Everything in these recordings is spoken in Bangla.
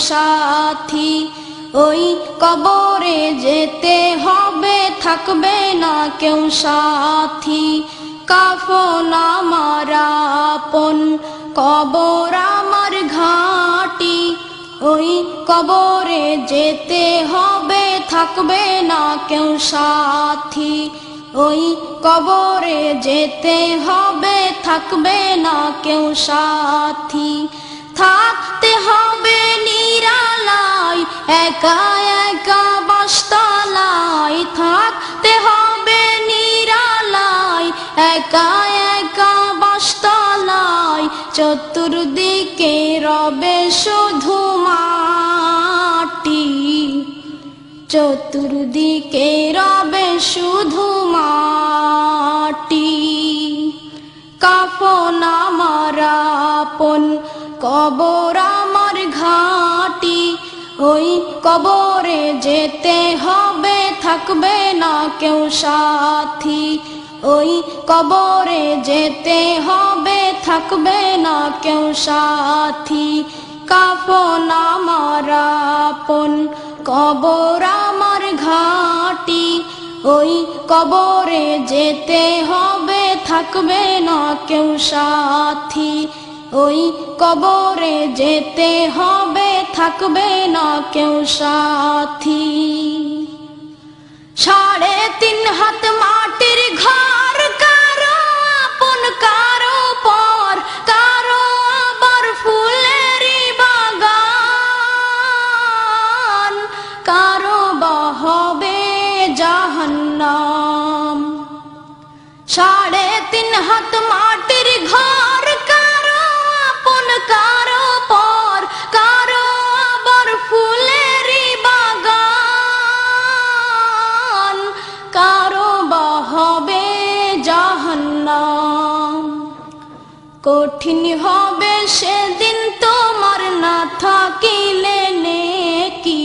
সাথী, ওই কবরে যেতে হবে থাকবে না কেউ সাথী। কাফন আমার আপন, কবর আমার ঘাঁটি, ওই কবরে যেতে হবে থাকবে না কেউ সাথী, ওই কবরে যেতে হবে থাকবে না কেউ সাথী। থাকতে হবে নিরালায় একা একা বাসতলায়, থাকতে হবে নিরালায় একা একা বাসতলায়, চতুর্দিকে রবে শুধু মাটি, চতুর্দিকে রবে শুধু মাটি। কাফন আমার আপন, কবর আমার ঘাঁটি, ওই কবরে যেতে হবে থাকবে না কেউ সাথী, ওই কবরে যেতে হবে থাকবে না কেউ সাথী। কাফন আমার আপন, কবর আমার ঘাঁটি, ওই কবরে যেতে হবে থাকবে না কেউ সাথী, ওই কবরে যেতে হবে থাকবে না কেউ সাথী। 3.5 হাত মাটির ঘর, কারো আপন কারো পর, কারো আবার ফুলেরই বাগান, কারো বা হবে জাহান্নাম। 3.5 হাত মাটির ঘর, কারো আপন কারো পর, কারো আবার ফুলেরই বাগান, কারো বা হবে জাহান্নাম। কঠিন হবে সেদিন তোমার না থাকিলে নেকি,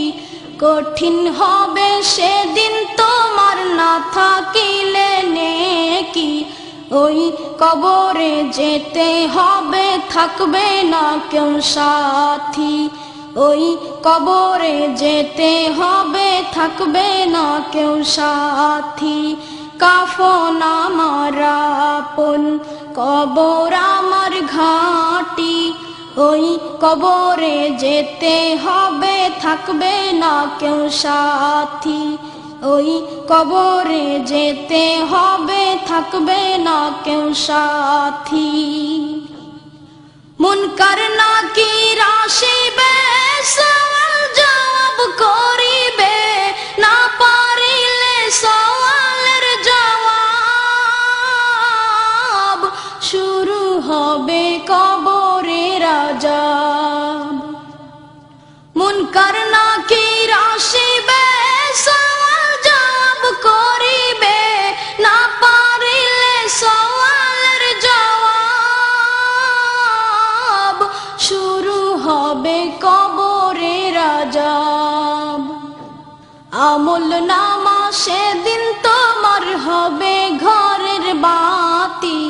কঠিন হবে সেদিন তোমার না থাকিলে নেকি, ওই কবরে যেতে হবে থাকবে না কেউ সাথী, ওই কবরে যেতে হবে থাকবে না কেউ সাথী। কাফন আমার আপন, কবর আমার ঘাঁটি, ওই কবরে যেতে হবে থাকবে না কেউ সাথী, ওই কবরে যেতে হবে থাকবে না কেউ সাথী। মুনকার নাকির আসিবে, সওয়াল জবাব করিবে, না পারিলে সওয়ালের জবাব, শুরু হবে কবরের আযাব। মুনকার নাকির আসিবে, সওয়াল জবাব করিবে, না পারিলে সওয়ালের জবাব, শুরু হবে কবরের আযাব। আমল নামা সেদিন তোমার হবে ঘরের বাতি,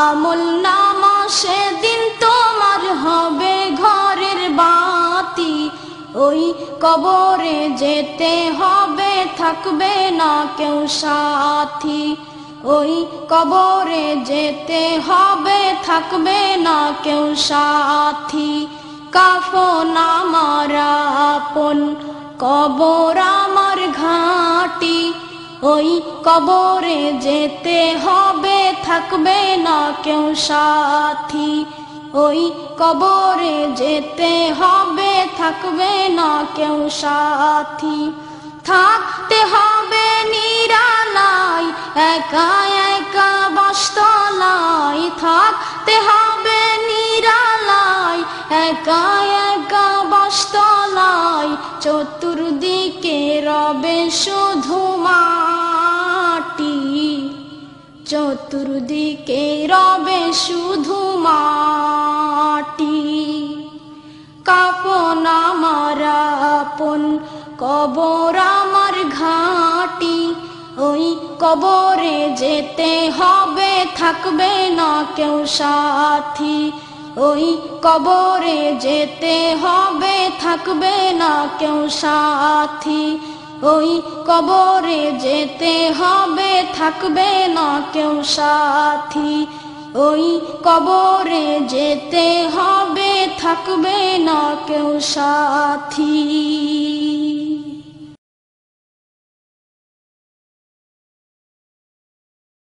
আমল নামা সেদিন তোমার হবে ঘরের বাতি, ওই কবরে যেতে হবে থাকবে না কেউ সাথী, ওই কবরে যেতে হবে থাকবে না কেউ সাথী। কাফন আমার আপন, কবর আমার ঘাঁটি, ওই কবরে যেতে হবে থাকবে না কেউ সাথী, ওই কবরে যেতে হবে থাকবে না কেউ সাথী। থাকতে হবে নিরালায় একা একা বাসতলায়, থাকতে হবে নিরালায় একা একা বাসতলায়, চতুর্দিকে রবে শুধু মাটি, চতুর্দিকে রবে শুধু মাটি। কাফন আমার আপন, কবর আমার ঘাঁটি, ওই কবরে যেতে হবে থাকবে না কেউ সাথী, ওই কবরে যেতে হবে, থাকবে না কেউ সাথী। ওই কবরে যেতে হবে, থাকবে না কেউ সাথী। ওই কবরে যেতে হবে, থাকবে না কেউ সাথী।